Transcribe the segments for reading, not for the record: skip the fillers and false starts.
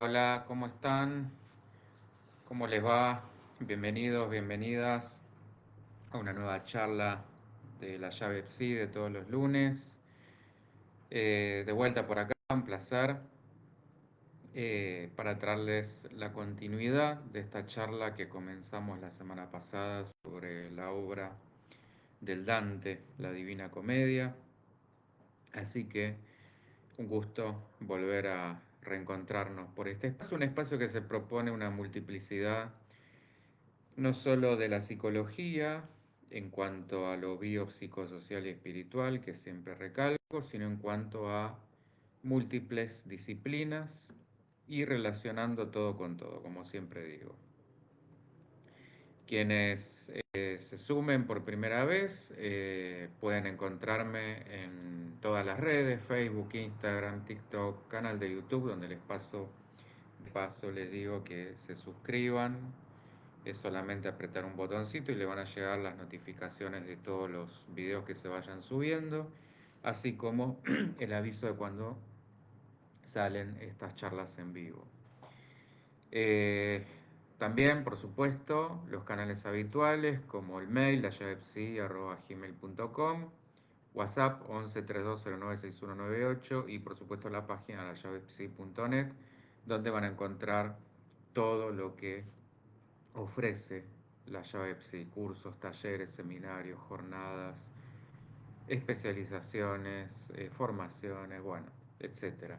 Hola, ¿cómo están? ¿Cómo les va? Bienvenidos, bienvenidas a una nueva charla de la llave Psi de todos los lunes. De vuelta por acá, un placer para traerles la continuidad de esta charla que comenzamos la semana pasada sobre la obra del Dante, la Divina Comedia. Así que un gusto volver a reencontrarnos por este espacio, un espacio que se propone una multiplicidad no solo de la psicología en cuanto a lo biopsicosocial y espiritual, que siempre recalco, sino en cuanto a múltiples disciplinas y relacionando todo con todo, como siempre digo. Quienes se sumen por primera vez pueden encontrarme en todas las redes, Facebook, Instagram, TikTok, canal de YouTube, donde de paso les digo que se suscriban. Es solamente apretar un botoncito y le van a llegar las notificaciones de todos los videos que se vayan subiendo, así como el aviso de cuando salen estas charlas en vivo. Eh, También, por supuesto, los canales habituales como el mail, layavepsi@gmail.com, WhatsApp 11 3209 6198 y por supuesto la página layavepsi.net, donde van a encontrar todo lo que ofrece la llave Psi: cursos, talleres, seminarios, jornadas, especializaciones, formaciones, bueno, etcétera.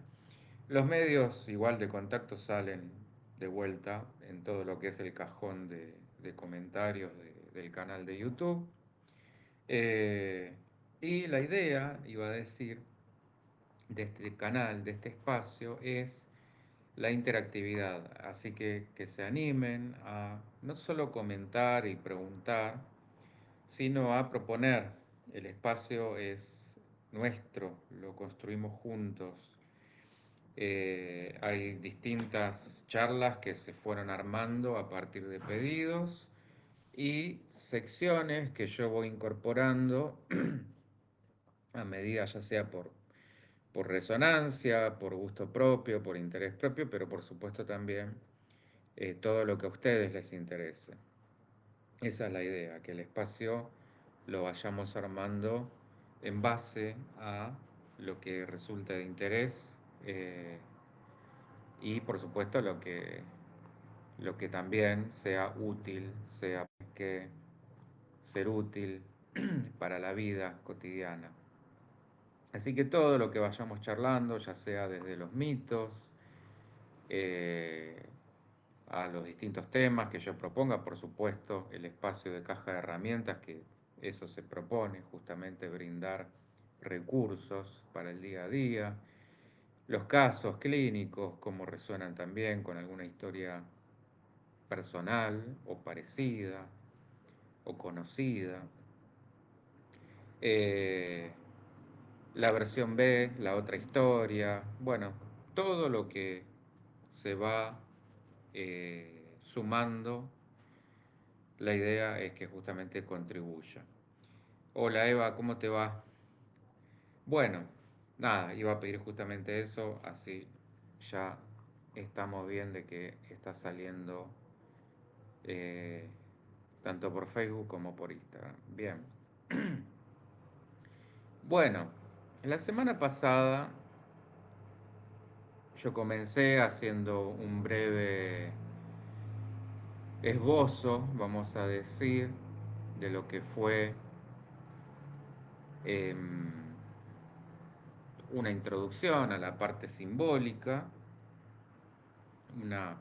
Los medios igual de contacto salen de vuelta en todo lo que es el cajón de comentarios del canal de YouTube. Eh, y la idea, iba a decir, de este canal, de este espacio, es la interactividad. Así que se animen a no solo comentar y preguntar, sino a proponer. El espacio es nuestro, lo construimos juntos. Hay distintas charlas que se fueron armando a partir de pedidos y secciones que yo voy incorporando a medida, ya sea por resonancia, por gusto propio, por interés propio, pero por supuesto también todo lo que a ustedes les interese. Esa es la idea, que el espacio lo vayamos armando en base a lo que resulte de interés eh, y por supuesto lo que también sea útil, sea que ser útil para la vida cotidiana. Así que todo lo que vayamos charlando, ya sea desde los mitos, eh, a los distintos temas que yo proponga, por supuesto, el espacio de caja de herramientas, que eso se propone, justamente brindar recursos para el día a día, los casos clínicos, cómo resuenan también con alguna historia personal o parecida o conocida, eh, la versión B, la otra historia, bueno, todo lo que se va sumando, la idea es que justamente contribuya. Hola Eva, ¿cómo te va? Bueno, nada, iba a pedir justamente eso, así ya estamos bien de que está saliendo eh, tanto por Facebook como por Instagram. Bien. Bueno, la semana pasada yo comencé haciendo un breve esbozo, vamos a decir, de lo que fue em, una introducción a la parte simbólica, una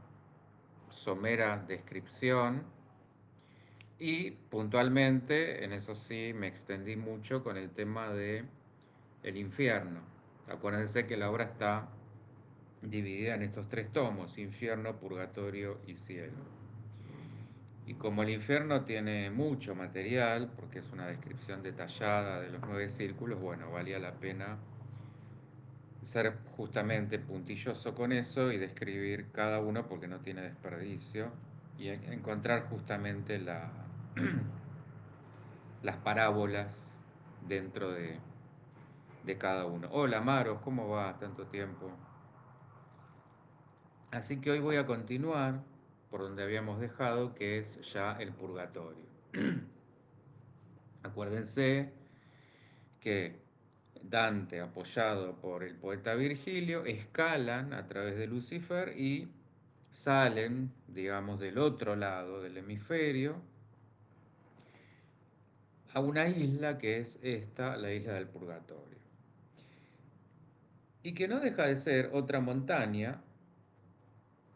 somera descripción y puntualmente, en eso sí me extendí mucho con el tema de el infierno. Acuérdense que la obra está dividida en estos tres tomos: infierno, purgatorio y cielo. Y como el infierno tiene mucho material, porque es una descripción detallada de los 9 círculos, bueno, valía la pena ser justamente puntilloso con eso y describir cada uno porque no tiene desperdicio y encontrar justamente las parábolas dentro de cada uno. Hola Maros, ¿cómo va? Tanto tiempo. Así que hoy voy a continuar por donde habíamos dejado, que es ya el purgatorio. Acuérdense que Dante, apoyado por el poeta Virgilio, escalan a través de Lucifer y salen, digamos, del otro lado del hemisferio a una isla que es esta, la isla del Purgatorio. Y que no deja de ser otra montaña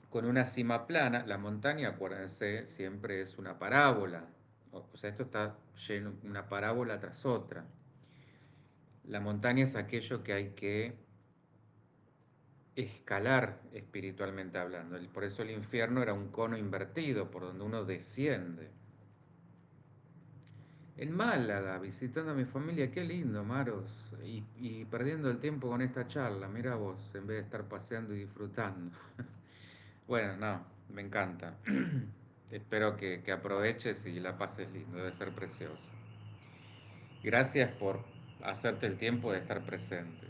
con una cima plana. La montaña, acuérdense, siempre es una parábola. O sea, esto está lleno, una parábola tras otra. La montaña es aquello que hay que escalar espiritualmente hablando. Por eso el infierno era un cono invertido por donde uno desciende. En Málaga, visitando a mi familia, qué lindo, Maros, y perdiendo el tiempo con esta charla, mira vos, en vez de estar paseando y disfrutando. Bueno, no, me encanta. Espero que aproveches y la pases lindo, debe ser precioso. Gracias por hacerte el tiempo de estar presente.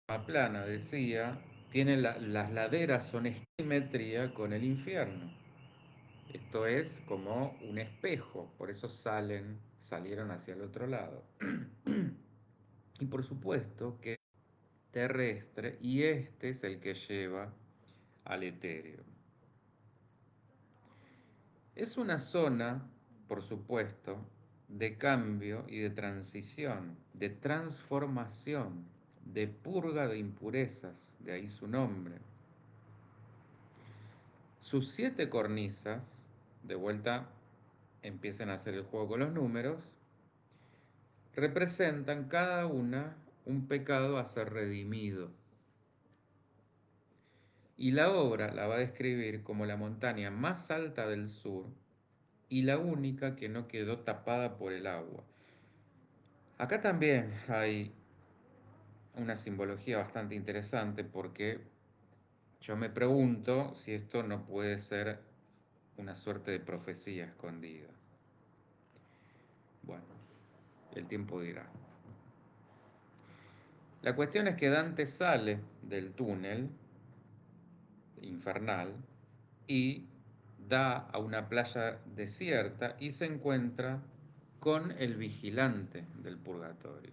La plana, decía, tiene las laderas son simetría con el infierno. Esto es como un espejo, por eso salieron hacia el otro lado. Y por supuesto que terrestre, y este es el que lleva al etéreo. Es una zona, por supuesto, de cambio y de transición, de transformación, de purga de impurezas, de ahí su nombre. Sus 7 cornisas, de vuelta empiecen a hacer el juego con los números, representan cada una un pecado a ser redimido. Y la obra la va a describir como la montaña más alta del sur y la única que no quedó tapada por el agua. Acá también hay una simbología bastante interesante porque yo me pregunto si esto no puede ser una suerte de profecía escondida. Bueno, el tiempo dirá. La cuestión es que Dante sale del túnel infernal y da a una playa desierta y se encuentra con el vigilante del purgatorio.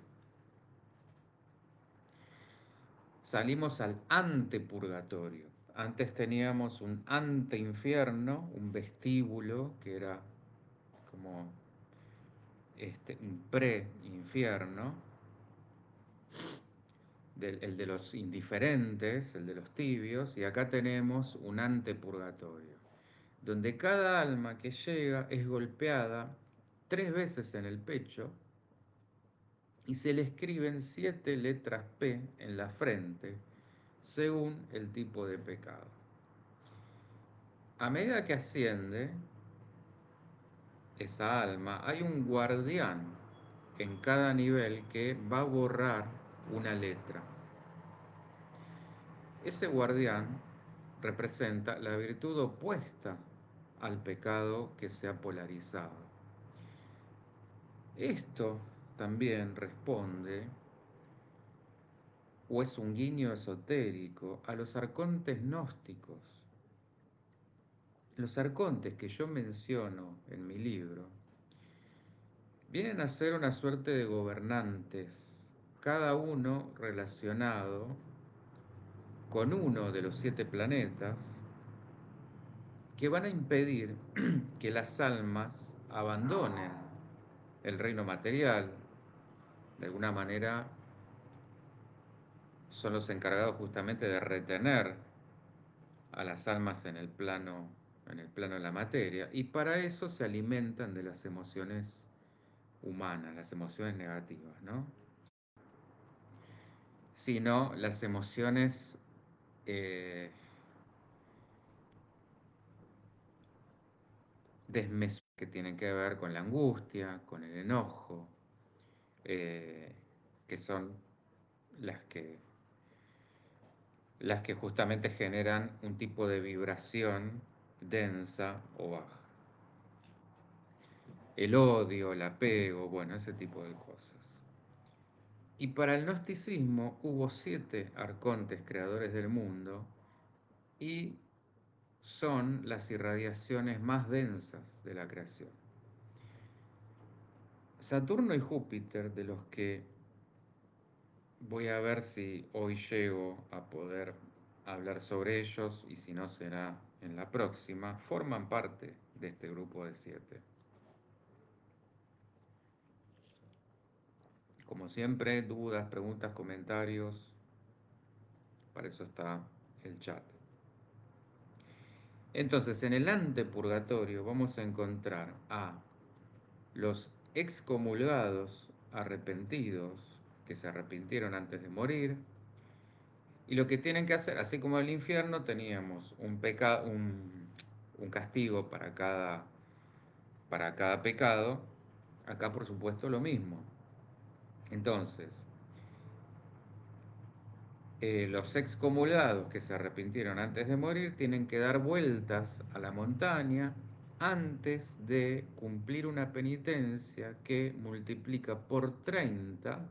Salimos al antepurgatorio. Antes teníamos un anteinfierno, un vestíbulo que era como un pre-infierno, el de los indiferentes, el de los tibios, y acá tenemos un antepurgatorio, donde cada alma que llega es golpeada 3 veces en el pecho y se le escriben 7 letras P en la frente, según el tipo de pecado. A medida que asciende esa alma, hay un guardián en cada nivel que va a borrar una letra. Ese guardián representa la virtud opuesta al pecado que se ha polarizado. Esto también responde, o es un guiño esotérico, a los arcontes gnósticos. Los arcontes que yo menciono en mi libro vienen a ser una suerte de gobernantes, cada uno relacionado con uno de los 7 planetas, que van a impedir que las almas abandonen el reino material. De alguna manera son los encargados justamente de retener a las almas en el plano de la materia, y para eso se alimentan de las emociones humanas, las emociones negativas, ¿no? Sino las emociones desmesuradas que tienen que ver con la angustia, con el enojo, que son las que, las que justamente generan un tipo de vibración densa o baja. El odio, el apego, bueno, ese tipo de cosas. Y para el gnosticismo hubo 7 arcontes creadores del mundo y son las irradiaciones más densas de la creación. Saturno y Júpiter, de los que voy a ver si hoy llego a poder hablar sobre ellos y si no será en la próxima, forman parte de este grupo de 7. Como siempre, dudas, preguntas, comentarios, para eso está el chat. Entonces, en el antepurgatorio vamos a encontrar a los excomulgados arrepentidos, que se arrepintieron antes de morir, y lo que tienen que hacer, así como en el infierno teníamos un castigo para cada pecado, acá por supuesto lo mismo. Entonces, los excomulgados que se arrepintieron antes de morir tienen que dar vueltas a la montaña antes de cumplir una penitencia que multiplica por 30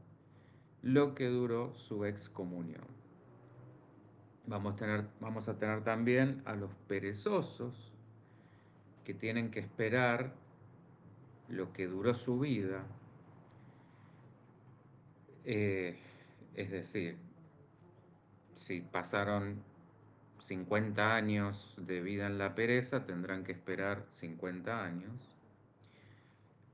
lo que duró su excomunión. Vamos a tener también a los perezosos que tienen que esperar lo que duró su vida, eh, es decir, si pasaron 50 años de vida en la pereza, tendrán que esperar 50 años.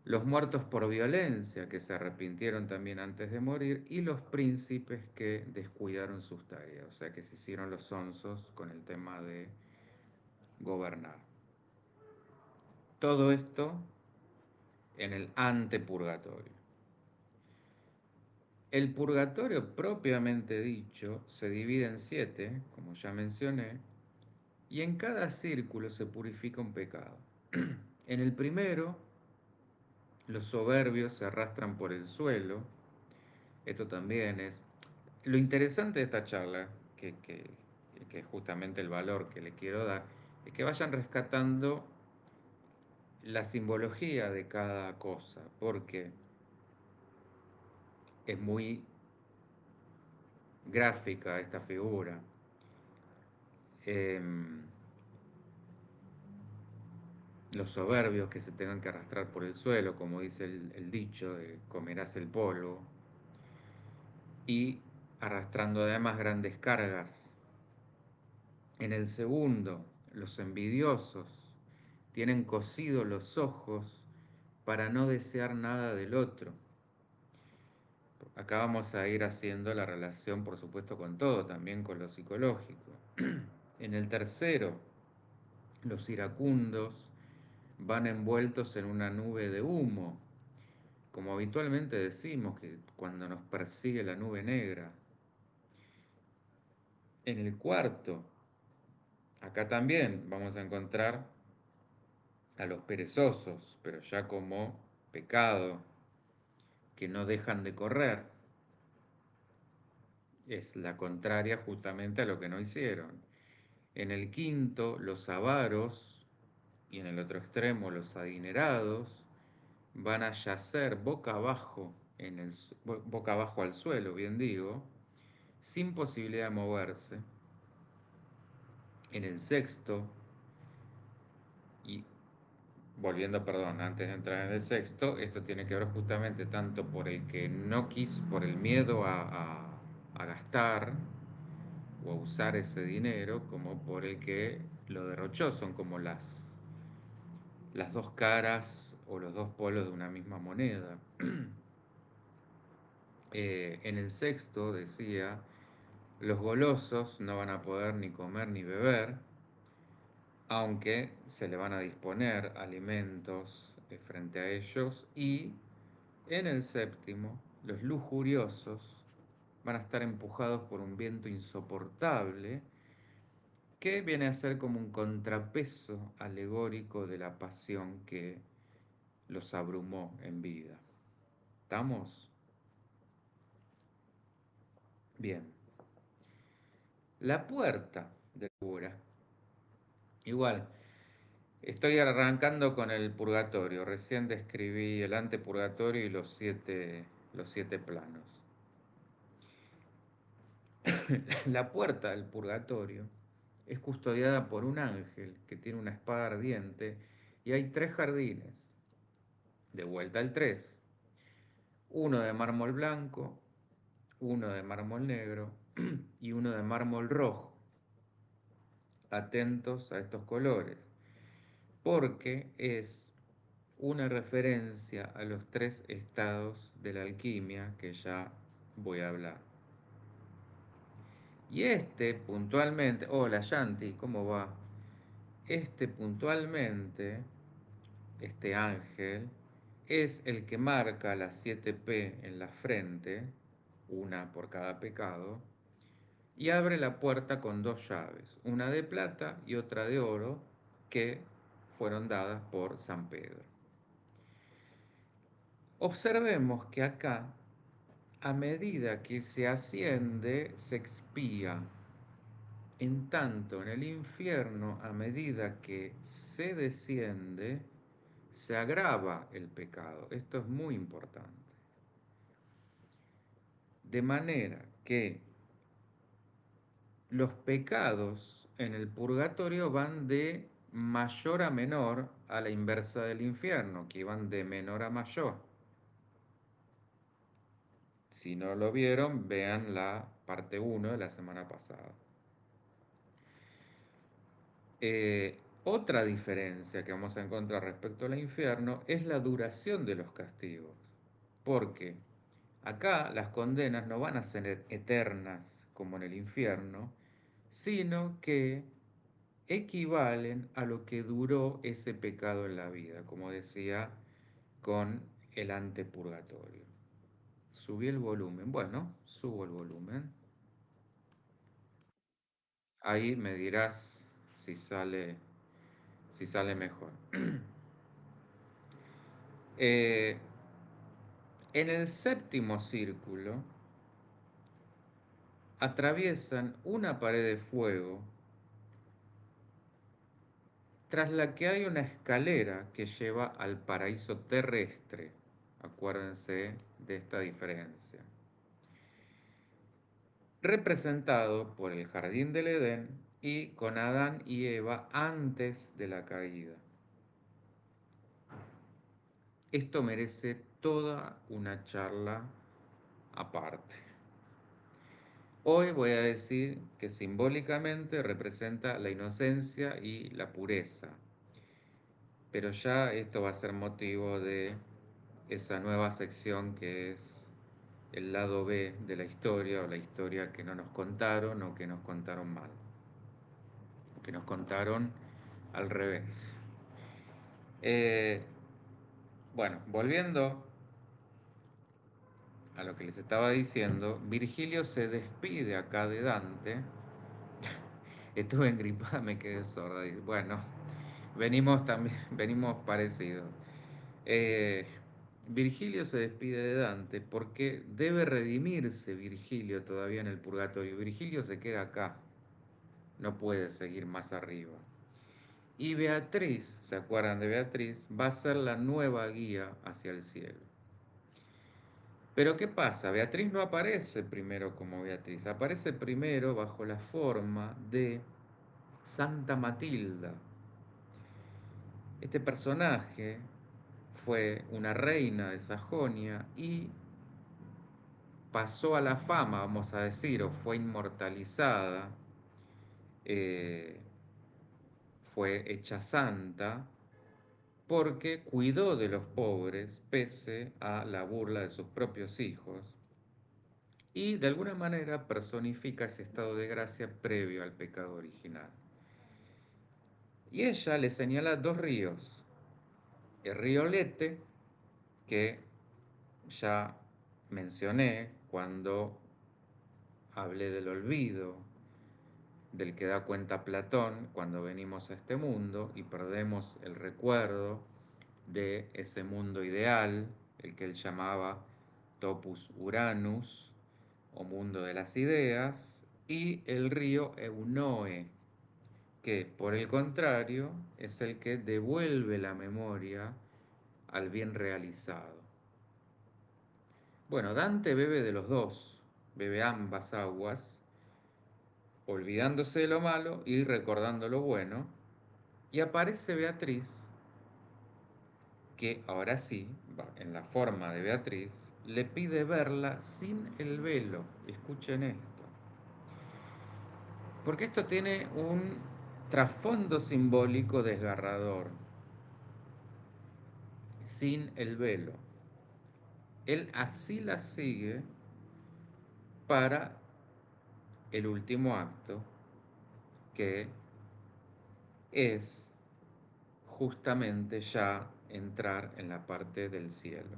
Los muertos por violencia, que se arrepintieron también antes de morir, y los príncipes que descuidaron sus tareas, o sea, que se hicieron los sonsos con el tema de gobernar. Todo esto en el antepurgatorio. El purgatorio propiamente dicho se divide en 7, como ya mencioné, y en cada círculo se purifica un pecado. En el primero, los soberbios se arrastran por el suelo. Esto también es... Lo interesante de esta charla, que es justamente el valor que le quiero dar, es que vayan rescatando la simbología de cada cosa, porque es muy gráfica esta figura. Los soberbios que se tengan que arrastrar por el suelo, como dice el dicho, de comerás el polvo, y arrastrando además grandes cargas. En el segundo, los envidiosos tienen cosidos los ojos para no desear nada del otro. Acá vamos a ir haciendo la relación, por supuesto, con todo, también con lo psicológico. En el tercero, los iracundos van envueltos en una nube de humo, como habitualmente decimos que cuando nos persigue la nube negra. En el cuarto, acá también vamos a encontrar a los perezosos, pero ya como pecado, que no dejan de correr. Es la contraria justamente a lo que no hicieron. En el quinto, los avaros, y en el otro extremo, los adinerados, van a yacer boca abajo, boca abajo al suelo, bien digo, sin posibilidad de moverse. En el sexto, y volviendo, perdón, antes de entrar en el sexto, esto tiene que ver justamente tanto por el que no quiso, por el miedo a gastar o a usar ese dinero, como por el que lo derrochó. Son como las dos caras o los dos polos de una misma moneda. En el sexto decía, los golosos no van a poder ni comer ni beber, aunque se le van a disponer alimentos frente a ellos. Y en el séptimo, los lujuriosos van a estar empujados por un viento insoportable que viene a ser como un contrapeso alegórico de la pasión que los abrumó en vida. ¿Estamos? Bien. La puerta de la cura. Igual, estoy arrancando con el purgatorio. Recién describí el antepurgatorio y los siete planos. La puerta del purgatorio es custodiada por un ángel que tiene una espada ardiente y hay tres jardines, de vuelta al tres, uno de mármol blanco, uno de mármol negro y uno de mármol rojo. Atentos a estos colores, porque es una referencia a los tres estados de la alquimia que ya voy a hablar. Y este puntualmente, hola Yanti, ¿cómo va? Este puntualmente, este ángel, es el que marca las 7 P en la frente, una por cada pecado, y abre la puerta con dos llaves, una de plata y otra de oro, que fueron dadas por San Pedro. Observemos que acá, a medida que se asciende, se expía. En tanto, en el infierno, a medida que se desciende, se agrava el pecado. Esto es muy importante. De manera que los pecados en el purgatorio van de mayor a menor a la inversa del infierno, que van de menor a mayor. Si no lo vieron, vean la parte 1 de la semana pasada. Otra diferencia que vamos a encontrar respecto al infierno es la duración de los castigos. Porque acá las condenas no van a ser eternas como en el infierno, sino que equivalen a lo que duró ese pecado en la vida, como decía con el antepurgatorio. Subí el volumen. Bueno, subo el volumen. Ahí me dirás si sale mejor. Eh, en el séptimo círculo atraviesan una pared de fuego tras la que hay una escalera que lleva al paraíso terrestre. Acuérdense de esta diferencia. Representado por el jardín del Edén y con Adán y Eva antes de la caída. Esto merece toda una charla aparte. Hoy voy a decir que simbólicamente representa la inocencia y la pureza, pero ya esto va a ser motivo de esa nueva sección que es el lado B de la historia, o la historia que no nos contaron o que nos contaron mal, o que nos contaron al revés. Eh, bueno, volviendo a lo que les estaba diciendo, Virgilio se despide acá de Dante. Estuve engripada, me quedé sorda. Bueno, venimos también, venimos parecidos. Eh, Virgilio se despide de Dante porque debe redimirse Virgilio todavía en el purgatorio. Virgilio se queda acá, no puede seguir más arriba. Y Beatriz, ¿se acuerdan de Beatriz? Va a ser la nueva guía hacia el cielo. Pero ¿qué pasa? Beatriz no aparece primero como Beatriz, aparece primero bajo la forma de Santa Matilda. Este personaje fue una reina de Sajonia y pasó a la fama, vamos a decir, o fue inmortalizada, eh, fue hecha santa, porque cuidó de los pobres pese a la burla de sus propios hijos y de alguna manera personifica ese estado de gracia previo al pecado original. Y ella le señala dos ríos, el río Lete, que ya mencioné cuando hablé del olvido, del que da cuenta Platón cuando venimos a este mundo y perdemos el recuerdo de ese mundo ideal, el que él llamaba Topus Uranus o mundo de las ideas, y el río Eunoe, que por el contrario es el que devuelve la memoria al bien realizado. Bueno, Dante bebe de los dos, bebe ambas aguas, olvidándose de lo malo y recordando lo bueno. Y aparece Beatriz, que ahora sí, en la forma de Beatriz, le pide verla sin el velo. Escuchen esto. Porque esto tiene un trasfondo simbólico desgarrador. Sin el velo. Él así la sigue para el último acto, que es justamente ya entrar en la parte del cielo.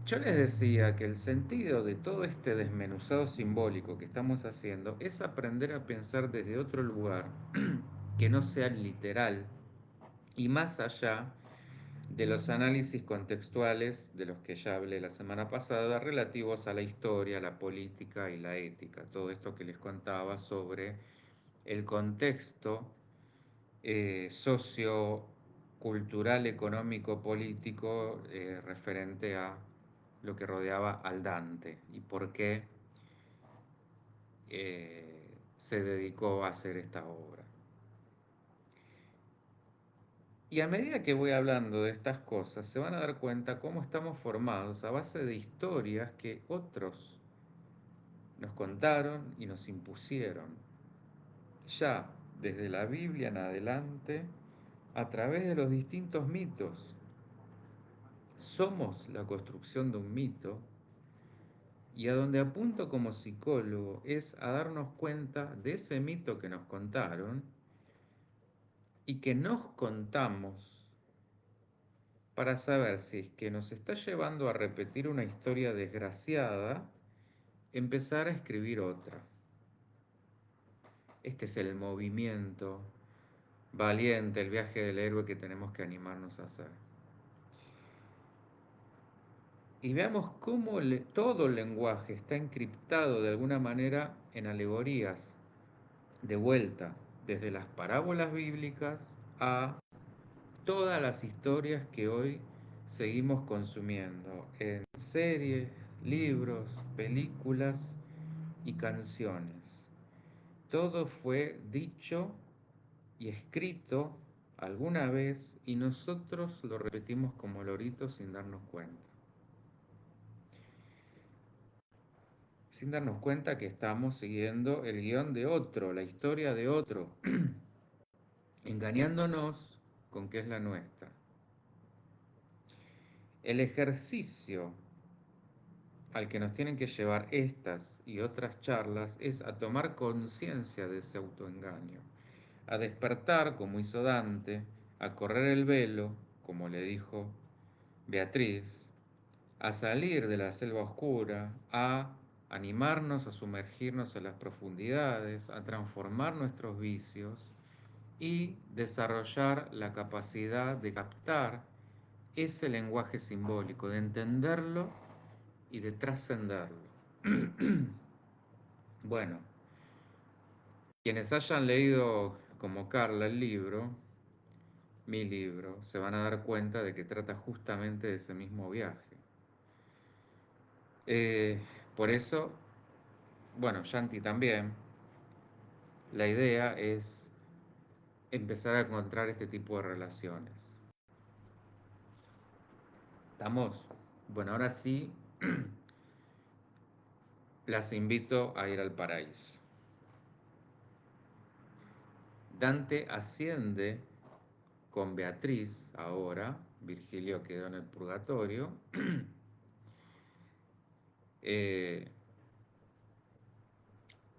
Yo les decía que el sentido de todo este desmenuzado simbólico que estamos haciendo es aprender a pensar desde otro lugar que no sea literal y más allá de los análisis contextuales de los que ya hablé la semana pasada relativos a la historia, la política y la ética. Todo esto que les contaba sobre el contexto sociocultural, económico, político referente a lo que rodeaba al Dante y por qué se dedicó a hacer esta obra. Y a medida que voy hablando de estas cosas, se van a dar cuenta cómo estamos formados a base de historias que otros nos contaron y nos impusieron. Ya desde la Biblia en adelante, a través de los distintos mitos. Somos la construcción de un mito y a donde apunto como psicólogo es a darnos cuenta de ese mito que nos contaron y que nos contamos para saber si es que nos está llevando a repetir una historia desgraciada, empezar a escribir otra. Este es el movimiento valiente, el viaje del héroe que tenemos que animarnos a hacer. Y veamos cómo todo el lenguaje está encriptado de alguna manera en alegorías, de vuelta, desde las parábolas bíblicas a todas las historias que hoy seguimos consumiendo en series, libros, películas y canciones. Todo fue dicho y escrito alguna vez y nosotros lo repetimos como loritos sin darnos cuenta. Sin darnos cuenta que estamos siguiendo el guión de otro, la historia de otro, engañándonos con que es la nuestra. El ejercicio al que nos tienen que llevar estas y otras charlas es a tomar conciencia de ese autoengaño, a despertar como hizo Dante, a correr el velo, como le dijo Beatriz, a salir de la selva oscura, a animarnos a sumergirnos en las profundidades, a transformar nuestros vicios y desarrollar la capacidad de captar ese lenguaje simbólico, de entenderlo y de trascenderlo. Bueno, quienes hayan leído como Carla el libro, mi libro, se van a dar cuenta de que trata justamente de ese mismo viaje. Eh, por eso, bueno, Shanti también, la idea es empezar a encontrar este tipo de relaciones. ¿Estamos? Bueno, ahora sí, las invito a ir al paraíso. Dante asciende con Beatriz ahora, Virgilio quedó en el purgatorio. eh,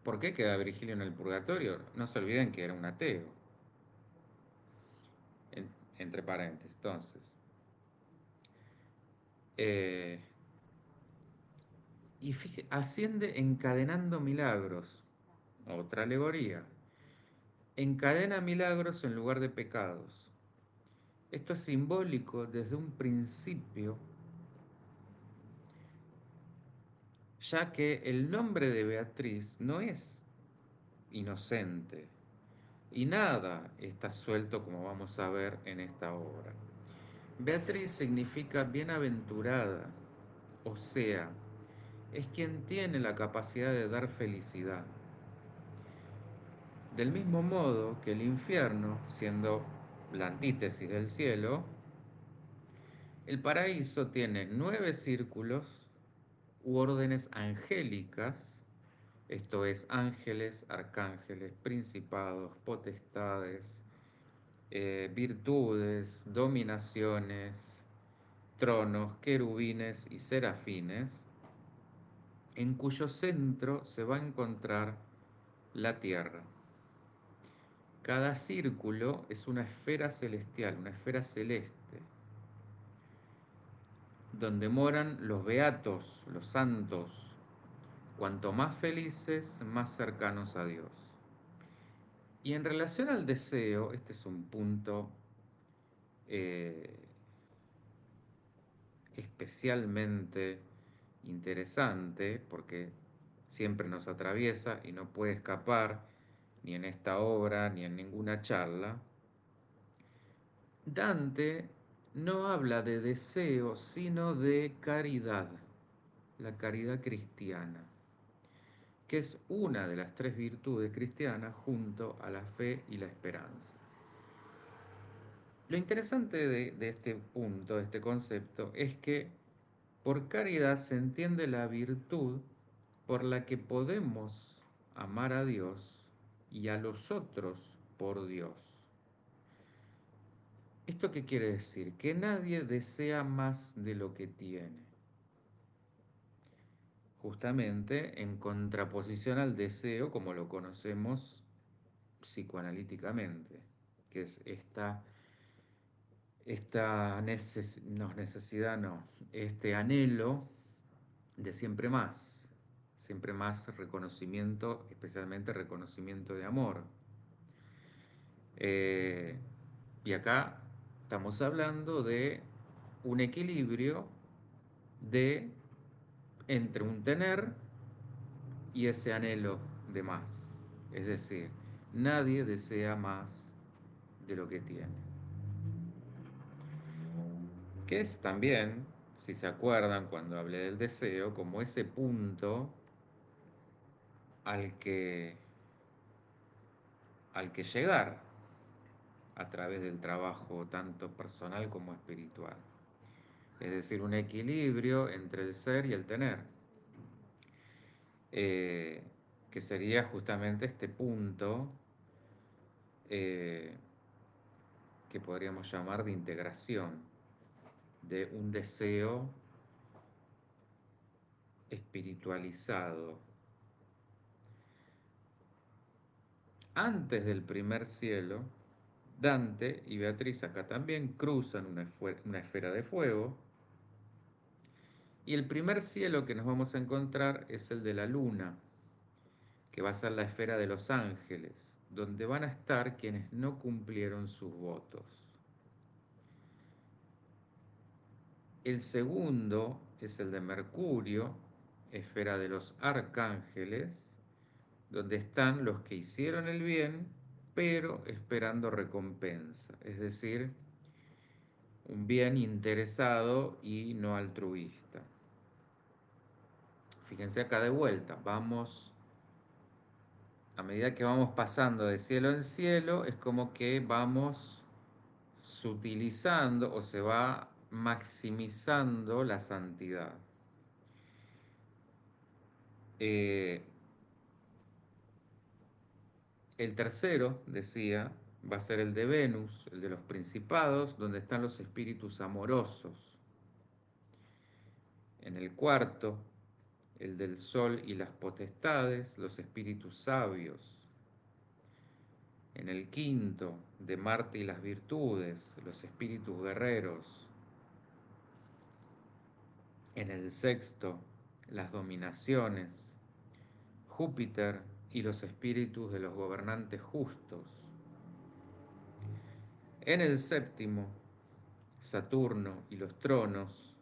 ¿Por qué queda Virgilio en el purgatorio? No se olviden que era un ateo, entre paréntesis. Entonces, eh, y asciende encadenando milagros, otra alegoría. Encadena milagros en lugar de pecados. Esto es simbólico desde un principio, ya que el nombre de Beatriz no es inocente y nada está suelto como vamos a ver en esta obra. Beatriz significa bienaventurada, o sea, es quien tiene la capacidad de dar felicidad. Del mismo modo que el infierno, siendo la antítesis del cielo, el paraíso tiene 9 círculos u órdenes angélicas, esto es ángeles, arcángeles, principados, potestades, virtudes, dominaciones, tronos, querubines y serafines, en cuyo centro se va a encontrar la tierra. Cada círculo es una esfera celestial, una esfera celeste, donde moran los beatos, los santos, cuanto más felices, más cercanos a Dios. Y en relación al deseo, este es un punto eh, especialmente interesante porque siempre nos atraviesa y no puede escapar ni en esta obra ni en ninguna charla. Dante no habla de deseo, sino de caridad, la caridad cristiana, que es una de las 3 virtudes cristianas junto a la fe y la esperanza. Lo interesante de este punto, de este concepto, es que por caridad se entiende la virtud por la que podemos amar a Dios y a los otros por Dios. ¿Esto qué quiere decir? Que nadie desea más de lo que tiene. Justamente en contraposición al deseo como lo conocemos psicoanalíticamente, que es necesidad, no, este anhelo de siempre más reconocimiento, especialmente reconocimiento de amor. Eh, y acá estamos hablando de un equilibrio de entre un tener y ese anhelo de más. Es decir, nadie desea más de lo que tiene. Que es también, si se acuerdan cuando hablé del deseo, como ese punto al que, al que llegar a través del trabajo tanto personal como espiritual. Es decir, un equilibrio entre el ser y el tener, eh, que sería justamente este punto eh, que podríamos llamar de integración, de un deseo espiritualizado. Antes del primer cielo, Dante y Beatriz acá también cruzan una esfera de fuego, y el primer cielo que nos vamos a encontrar es el de la luna, que va a ser la esfera de los ángeles, donde van a estar quienes no cumplieron sus votos. El segundo es el de Mercurio, esfera de los arcángeles, donde están los que hicieron el bien, pero esperando recompensa, es decir, un bien interesado y no altruista. Fíjense acá de vuelta, a medida que vamos pasando de cielo en cielo, es como que vamos sutilizando o se va maximizando la santidad. Eh, el tercero, decía, va a ser el de Venus, el de los principados, donde están los espíritus amorosos. En el cuarto, el del Sol y las potestades, los espíritus sabios. En el quinto, de Marte y las virtudes, los espíritus guerreros. En el sexto, las dominaciones, Júpiter y los espíritus de los gobernantes justos. En el séptimo, Saturno y los tronos,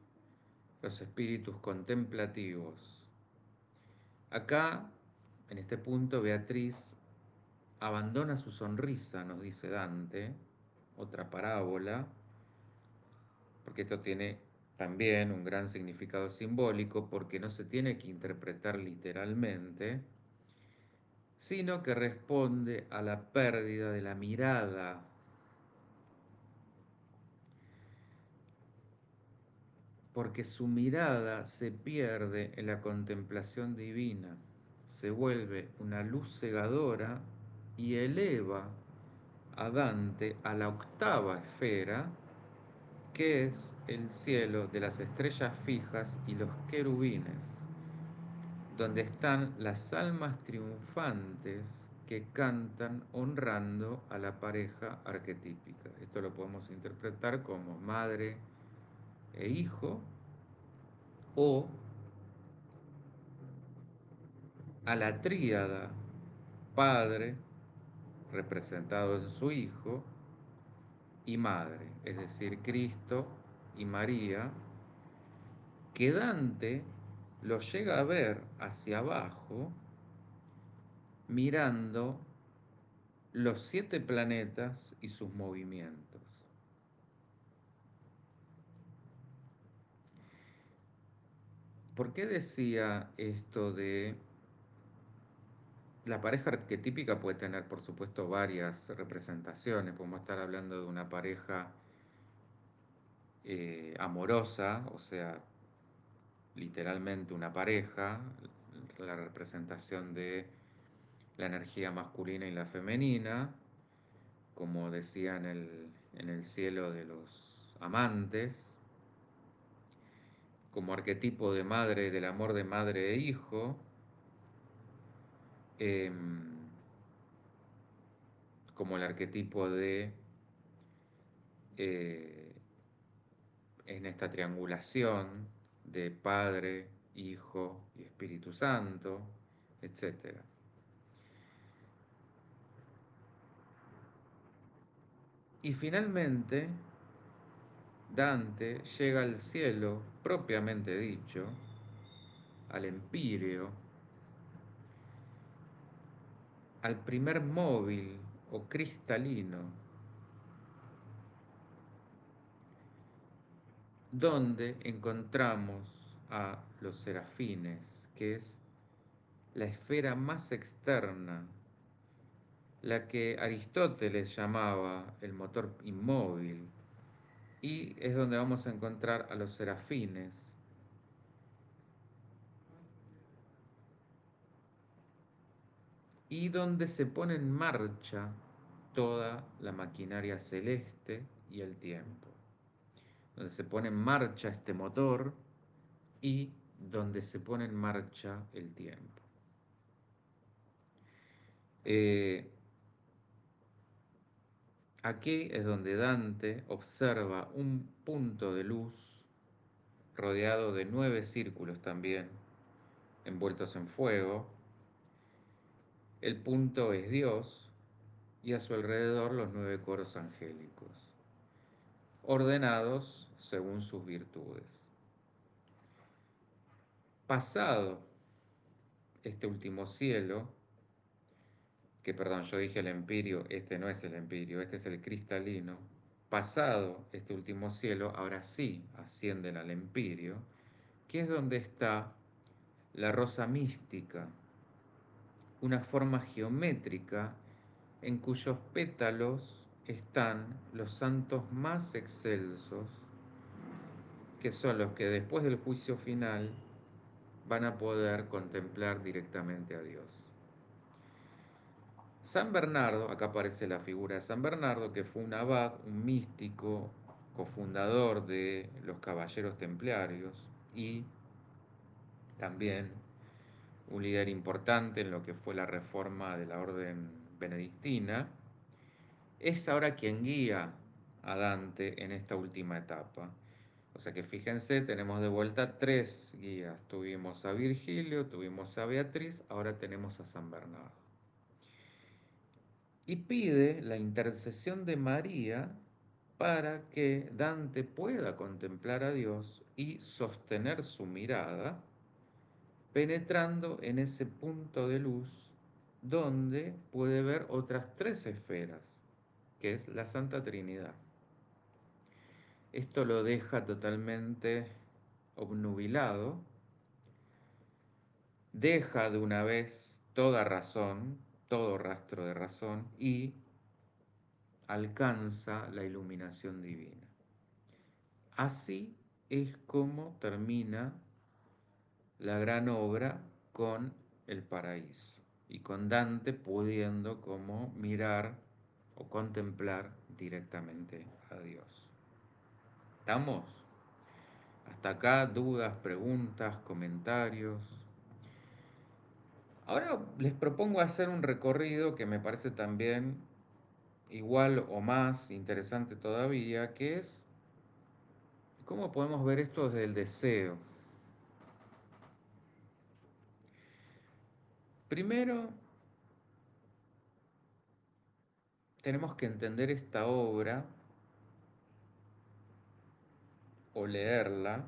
los espíritus contemplativos. Acá, en este punto, Beatriz abandona su sonrisa, nos dice Dante, otra parábola, porque esto tiene también un gran significado simbólico porque no se tiene que interpretar literalmente, sino que responde a la pérdida de la mirada, porque su mirada se pierde en la contemplación divina, se vuelve una luz cegadora y eleva a Dante a la octava esfera, que es el cielo de las estrellas fijas y los querubines, donde están las almas triunfantes que cantan honrando a la pareja arquetípica. Esto lo podemos interpretar como madre e hijo o a la tríada padre, representado en su hijo, y madre, es decir, Cristo y María, que Dante lo llega a ver hacia abajo mirando los 7 planetas y sus movimientos. ¿Por qué decía esto de la pareja arquetípica? Puede tener, por supuesto, varias representaciones. Podemos estar hablando de una pareja amorosa, o sea, literalmente una pareja, la representación de la energía masculina y la femenina, como decía en el cielo de los amantes, como arquetipo de madre, del amor de madre e hijo, eh, como el arquetipo de, eh, en esta triangulación de Padre, Hijo y Espíritu Santo, etc. Y finalmente, Dante llega al cielo propiamente dicho, al empíreo, al primer móvil o cristalino, donde encontramos a los serafines, que es la esfera más externa, la que Aristóteles llamaba el motor inmóvil, y es donde vamos a encontrar a los serafines, y donde se pone en marcha toda la maquinaria celeste y el tiempo, donde se pone en marcha este motor y donde se pone en marcha el tiempo. Eh, Aquí es donde Dante observa un punto de luz rodeado de 9 círculos también, envueltos en fuego. El punto es Dios y a su alrededor los 9 coros angélicos, ordenados según sus virtudes. Pasado este último cielo, que perdón, yo dije el empirio, este no es el empirio, este es el cristalino. Pasado este último cielo, ahora sí ascienden al empirio, que es donde está la rosa mística, una forma geométrica en cuyos pétalos están los santos más excelsos, que son los que después del juicio final van a poder contemplar directamente a Dios. San Bernardo, acá aparece la figura de San Bernardo, que fue un abad, un místico, cofundador de los Caballeros Templarios y también un líder importante en lo que fue la reforma de la orden benedictina, es ahora quien guía a Dante en esta última etapa. O sea que fíjense, tenemos de vuelta 3 guías. Tuvimos a Virgilio, tuvimos a Beatriz, ahora tenemos a San Bernardo. Y pide la intercesión de María para que Dante pueda contemplar a Dios y sostener su mirada, penetrando en ese punto de luz donde puede ver otras 3 esferas, que es la Santa Trinidad. Esto lo deja totalmente obnubilado, deja de una vez toda razón, todo rastro de razón y alcanza la iluminación divina. Así es como termina la gran obra con el paraíso y con Dante pudiendo como mirar o contemplar directamente a Dios. ¿Estamos? Hasta acá, dudas, preguntas, comentarios. Ahora les propongo hacer un recorrido que me parece también igual o más interesante todavía, que es cómo podemos ver esto desde el deseo. Primero, tenemos que entender esta obra o leerla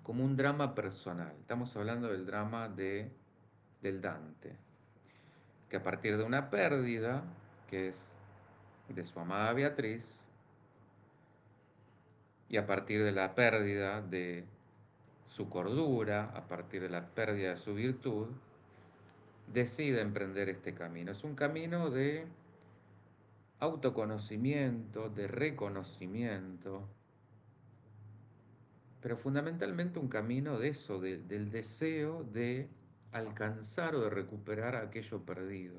como un drama personal. Estamos hablando del drama del Dante, que a partir de una pérdida, que es de su amada Beatriz, y a partir de la pérdida de su cordura, a partir de la pérdida de su virtud, decide emprender este camino. Es un camino de autoconocimiento, de reconocimiento, pero fundamentalmente un camino de eso, del deseo de alcanzar o de recuperar aquello perdido.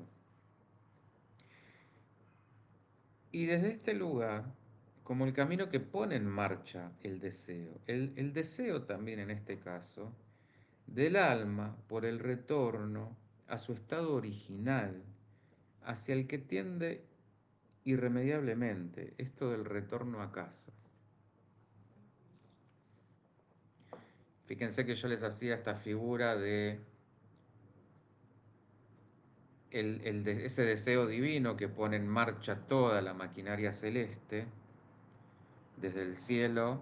Y desde este lugar, como el camino que pone en marcha el deseo, el deseo también en este caso, del alma por el retorno a su estado original, hacia el que tiende irremediablemente, esto del retorno a casa. Fíjense que yo les hacía esta figura de ese deseo divino que pone en marcha toda la maquinaria celeste, desde el cielo,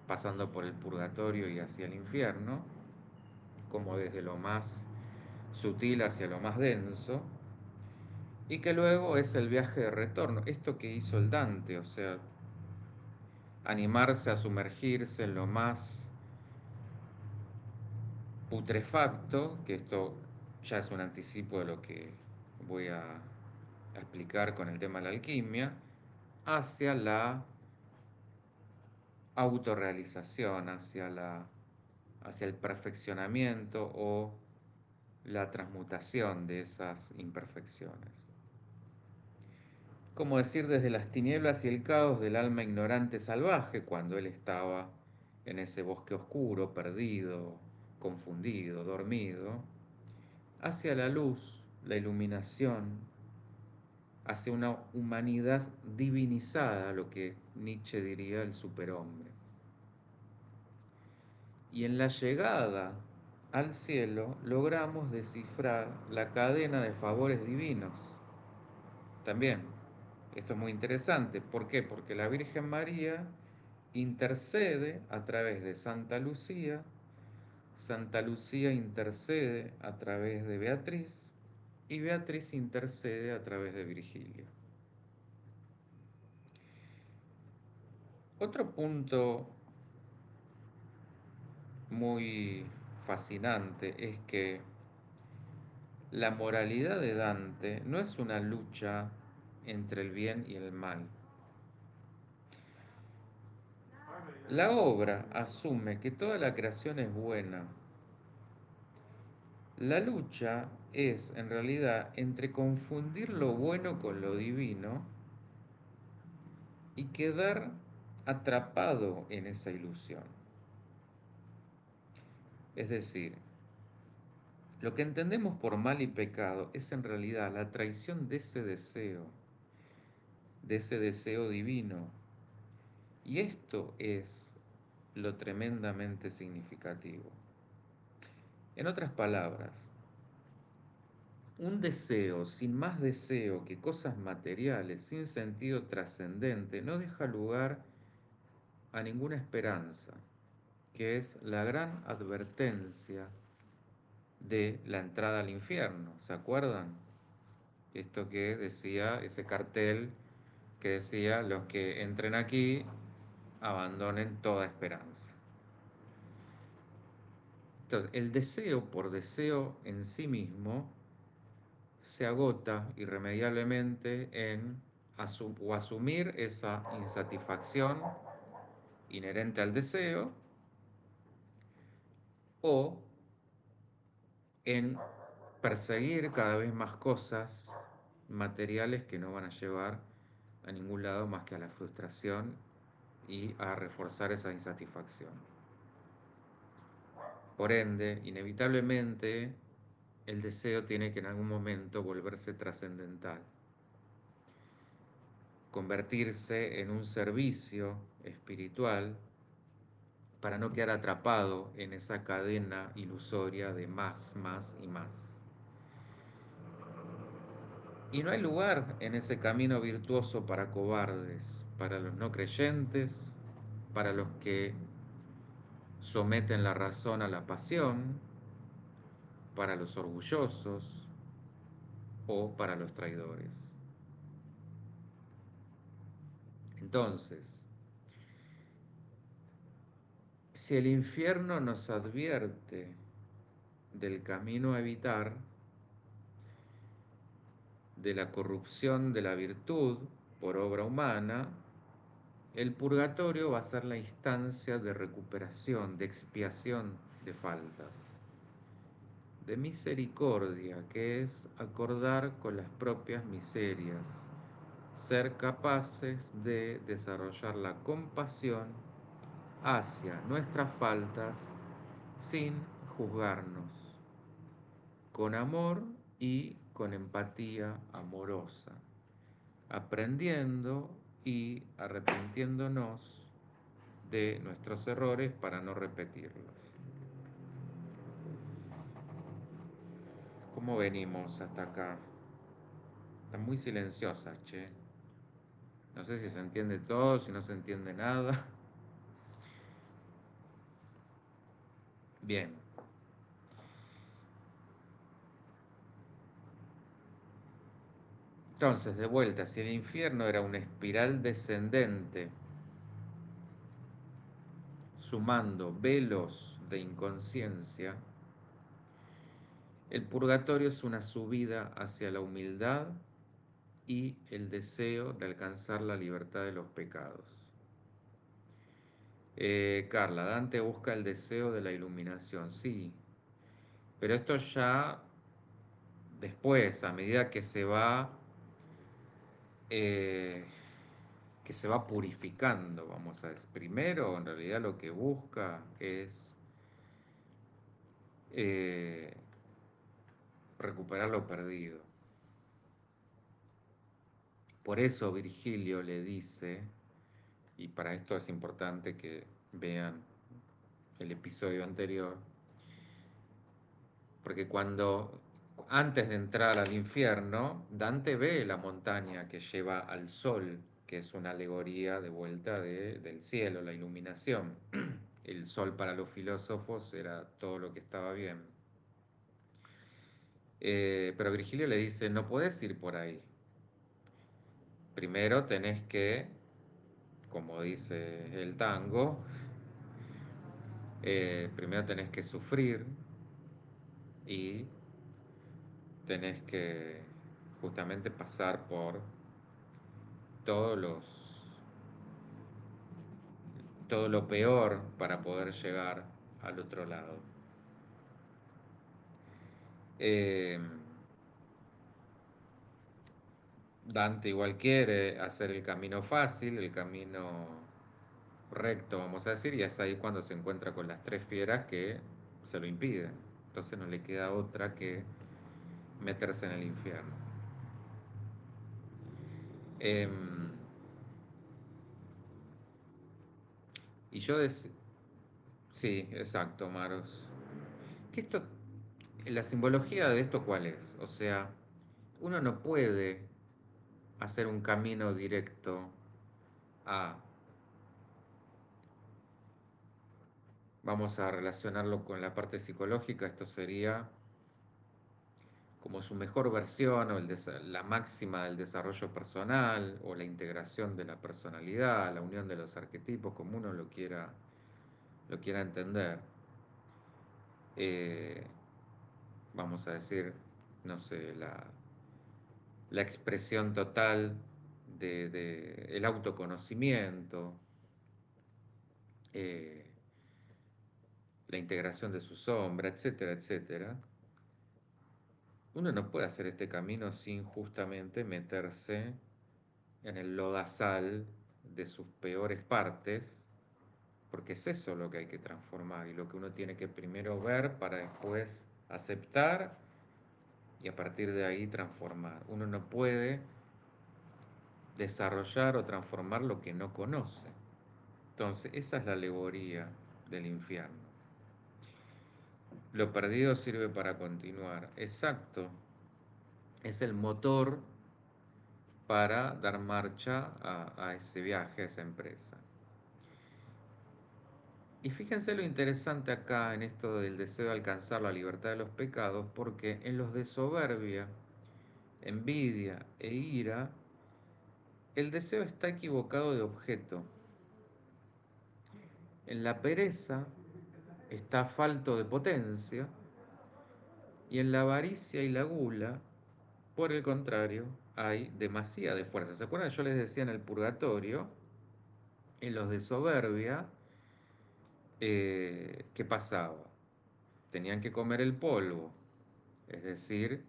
pasando por el purgatorio y hacia el infierno, como desde lo más sutil hacia lo más denso, y que luego es el viaje de retorno, esto que hizo el Dante, o sea, animarse a sumergirse en lo más putrefacto, que esto ya es un anticipo de lo que voy a explicar con el tema de la alquimia, hacia la autorrealización, hacia el perfeccionamiento o la transmutación de esas imperfecciones. Como decir, desde las tinieblas y el caos del alma ignorante salvaje, cuando él estaba en ese bosque oscuro, perdido, confundido, dormido, hacia la luz, la iluminación, hacia una humanidad divinizada, lo que Nietzsche diría el superhombre. Y en la llegada al cielo logramos descifrar la cadena de favores divinos. También, esto es muy interesante. ¿Por qué? Porque la Virgen María intercede a través de Santa Lucía intercede a través de Beatriz y Beatriz intercede a través de Virgilio. Otro punto muy fascinante es que la moralidad de Dante no es una lucha entre el bien y el mal. La obra asume que toda la creación es buena. La lucha es en realidad entre confundir lo bueno con lo divino y quedar atrapado en esa ilusión. Es decir, lo que entendemos por mal y pecado es en realidad la traición de ese deseo divino. Y esto es lo tremendamente significativo. En otras palabras, un deseo sin más deseo que cosas materiales, sin sentido trascendente, no deja lugar a ninguna esperanza, que es la gran advertencia de la entrada al infierno. ¿Se acuerdan? Esto que decía ese cartel que decía, los que entren aquí abandonen toda esperanza. Entonces, el deseo por deseo en sí mismo se agota irremediablemente en asumir esa insatisfacción inherente al deseo o en perseguir cada vez más cosas materiales que no van a llevar a ningún lado más que a la frustración y a reforzar esa insatisfacción. Por ende, inevitablemente, el deseo tiene que en algún momento volverse trascendental, convertirse en un servicio espiritual para no quedar atrapado en esa cadena ilusoria de más y más. Y no hay lugar en ese camino virtuoso para cobardes, para los no creyentes, para los que someten la razón a la pasión, para los orgullosos o para los traidores. Entonces, si el infierno nos advierte del camino a evitar, de la corrupción de la virtud por obra humana, el purgatorio va a ser la instancia de recuperación, de expiación de faltas, de misericordia, que es acordar con las propias miserias, ser capaces de desarrollar la compasión hacia nuestras faltas sin juzgarnos, con amor y con empatía amorosa, aprendiendo y arrepintiéndonos de nuestros errores para no repetirlos. ¿Cómo venimos hasta acá? Está muy silenciosa, che. No sé si se entiende todo, si no se entiende nada. Bien. Entonces, de vuelta, si el infierno era una espiral descendente, sumando velos de inconsciencia, el purgatorio es una subida hacia la humildad y el deseo de alcanzar la libertad de los pecados. Carla, Dante busca el deseo de la iluminación, sí, pero esto ya después, a medida eh, que se va purificando, vamos a decir. Primero, en realidad lo que busca es eh, recuperar lo perdido. Por eso Virgilio le dice, y para esto es importante que vean el episodio anterior, porque antes de entrar al infierno, Dante ve la montaña que lleva al sol, que es una alegoría de vuelta del cielo, la iluminación. El sol para los filósofos era todo lo que estaba bien. Pero Virgilio le dice, no podés ir por ahí. Primero tenés que, como dice el tango, primero tenés que sufrir y tenés que justamente pasar por todos los, todo lo peor para poder llegar al otro lado. Eh, Dante igual quiere hacer el camino fácil, el camino recto, vamos a decir, y es ahí cuando se encuentra con las tres fieras que se lo impiden. Entonces no le queda otra que meterse en el infierno. Em, y yo decía, sí, exacto, Maros. Que esto, la simbología de esto, ¿cuál es? O sea, uno no puede hacer un camino directo a, vamos a relacionarlo con la parte psicológica, esto sería como su mejor versión o la máxima del desarrollo personal o la integración de la personalidad, la unión de los arquetipos, como uno lo quiera entender. Eh, Vamos a decir, no sé, la expresión total de el autoconocimiento, eh, la integración de su sombra, etcétera, etcétera. Uno no puede hacer este camino sin justamente meterse en el lodazal de sus peores partes, porque es eso lo que hay que transformar y lo que uno tiene que primero ver para después aceptar y a partir de ahí transformar. Uno no puede desarrollar o transformar lo que no conoce. Entonces, esa es la alegoría del infierno. Lo perdido sirve para continuar. Exacto. Es el motor para dar marcha a ese viaje, a esa empresa. Y fíjense lo interesante acá en esto del deseo de alcanzar la libertad de los pecados, porque en los de soberbia, envidia e ira, el deseo está equivocado de objeto. En la pereza está falto de potencia y en la avaricia y la gula, por el contrario, hay demasiada fuerza. ¿Se acuerdan? Yo les decía en el purgatorio, en los de soberbia, ¿qué pasaba? Tenían que comer el polvo, es decir,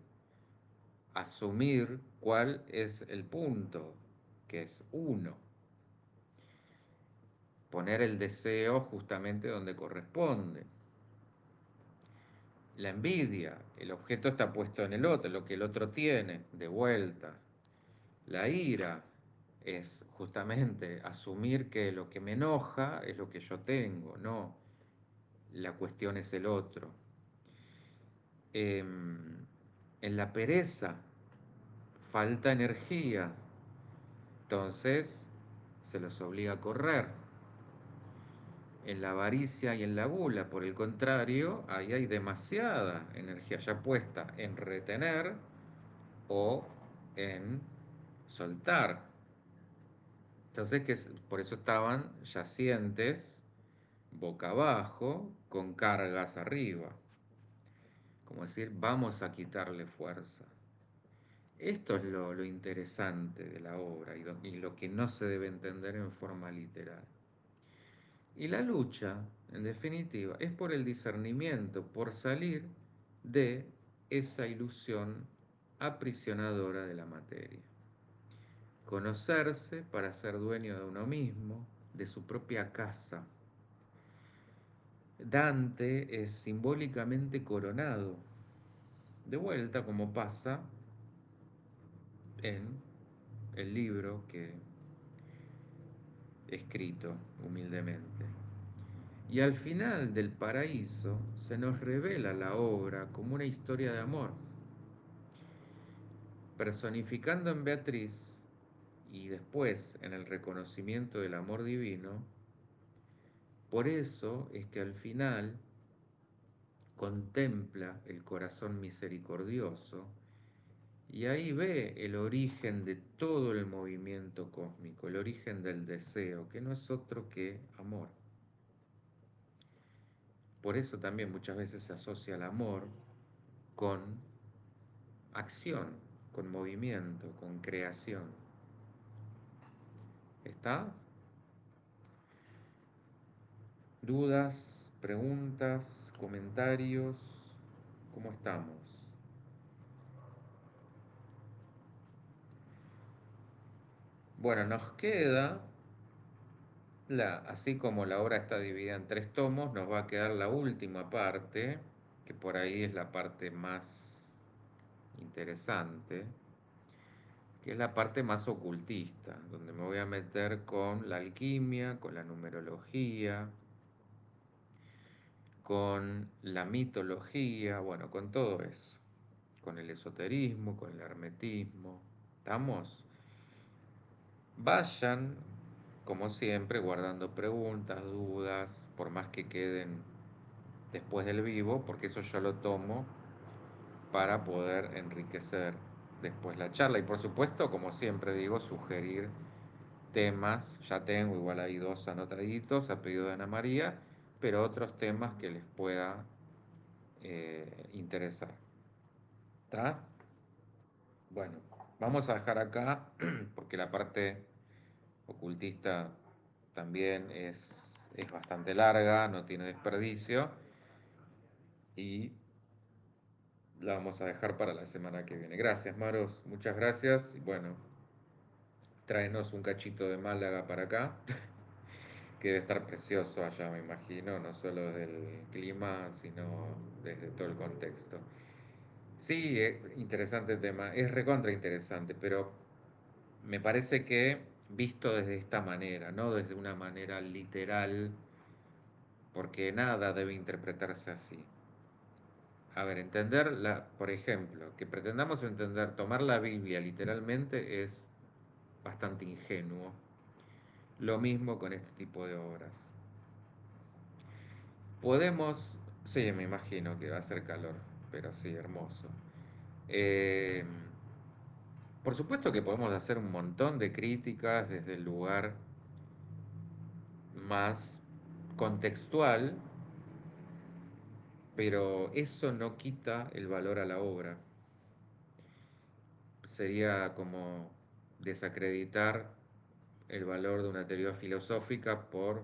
asumir cuál es el punto, que es uno, poner el deseo justamente donde corresponde. La envidia, el objeto está puesto en el otro, lo que el otro tiene, de vuelta. La ira es justamente asumir que lo que me enoja es lo que yo tengo, no, la cuestión es el otro. En la pereza falta energía, entonces se los obliga a correr. En la avaricia y en la gula, por el contrario, ahí hay demasiada energía ya puesta en retener o en soltar. Entonces, por eso estaban yacientes boca abajo con cargas arriba. Como decir, vamos a quitarle fuerza. Esto es lo interesante de la obra y lo que no se debe entender en forma literal. Y la lucha, en definitiva, es por el discernimiento, por salir de esa ilusión aprisionadora de la materia. Conocerse para ser dueño de uno mismo, de su propia casa. Dante es simbólicamente coronado, de vuelta como pasa en el libro que he escrito humildemente. Y al final del paraíso se nos revela la obra como una historia de amor, personificando en Beatriz y después en el reconocimiento del amor divino. Por eso es que al final contempla el corazón misericordioso y ahí ve el origen de todo el movimiento cósmico, el origen del deseo, que no es otro que amor. Por eso también muchas veces se asocia el amor con acción, con movimiento, con creación. ¿Está? ¿Dudas, preguntas, comentarios? ¿Cómo estamos? Bueno, nos queda, así como la obra está dividida en tres tomos, nos va a quedar la última parte, que por ahí es la parte más interesante, que es la parte más ocultista, donde me voy a meter con la alquimia, con la numerología, con la mitología, bueno, con todo eso, con el esoterismo, con el hermetismo. ¿Estamos? Vayan, como siempre, guardando preguntas, dudas, por más que queden después del vivo, porque eso yo lo tomo para poder enriquecer después la charla. Y por supuesto, como siempre digo, sugerir temas, ya tengo igual ahí dos anotaditos a pedido de Ana María, pero otros temas que les pueda interesar. ¿Está? Bueno, vamos a dejar acá porque la parte ocultista también es bastante larga, no tiene desperdicio y la vamos a dejar para la semana que viene. Gracias, Maros, muchas gracias y bueno, tráenos un cachito de Málaga para acá, que debe estar precioso allá, me imagino, no solo desde el clima, sino desde todo el contexto. Sí, interesante tema, es recontra interesante, pero me parece que visto desde esta manera, no desde una manera literal, porque nada debe interpretarse así. A ver, por ejemplo, que pretendamos entender, tomar la Biblia literalmente es bastante ingenuo. Lo mismo con este tipo de obras. Podemos, sí, me imagino que va a ser calor, pero sí, hermoso. Eh, por supuesto que podemos hacer un montón de críticas desde el lugar más contextual, pero eso no quita el valor a la obra. Sería como desacreditar el valor de una teoría filosófica por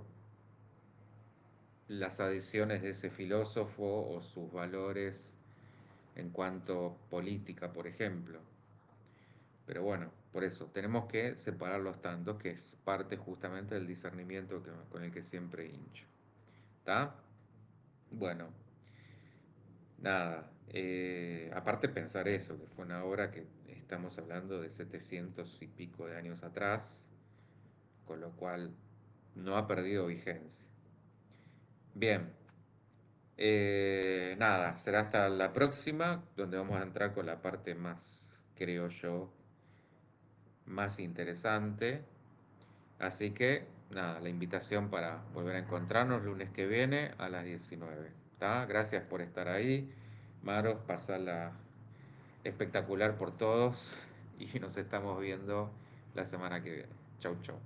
las adiciones de ese filósofo o sus valores en cuanto política, por ejemplo. Pero bueno, por eso tenemos que separar los tantos, que es parte justamente del discernimiento con el que siempre hincho. ¿Está? Bueno, nada. Aparte pensar eso, que fue una obra que estamos hablando de 700 y pico de años atrás, con lo cual no ha perdido vigencia. Bien, nada, será hasta la próxima, donde vamos a entrar con la parte más, creo yo, más interesante. Así que, nada, la invitación para volver a encontrarnos lunes que viene a las 19. ¿Tá? Gracias por estar ahí. Maros, pasala espectacular por todos y nos estamos viendo la semana que viene. Chau, chau.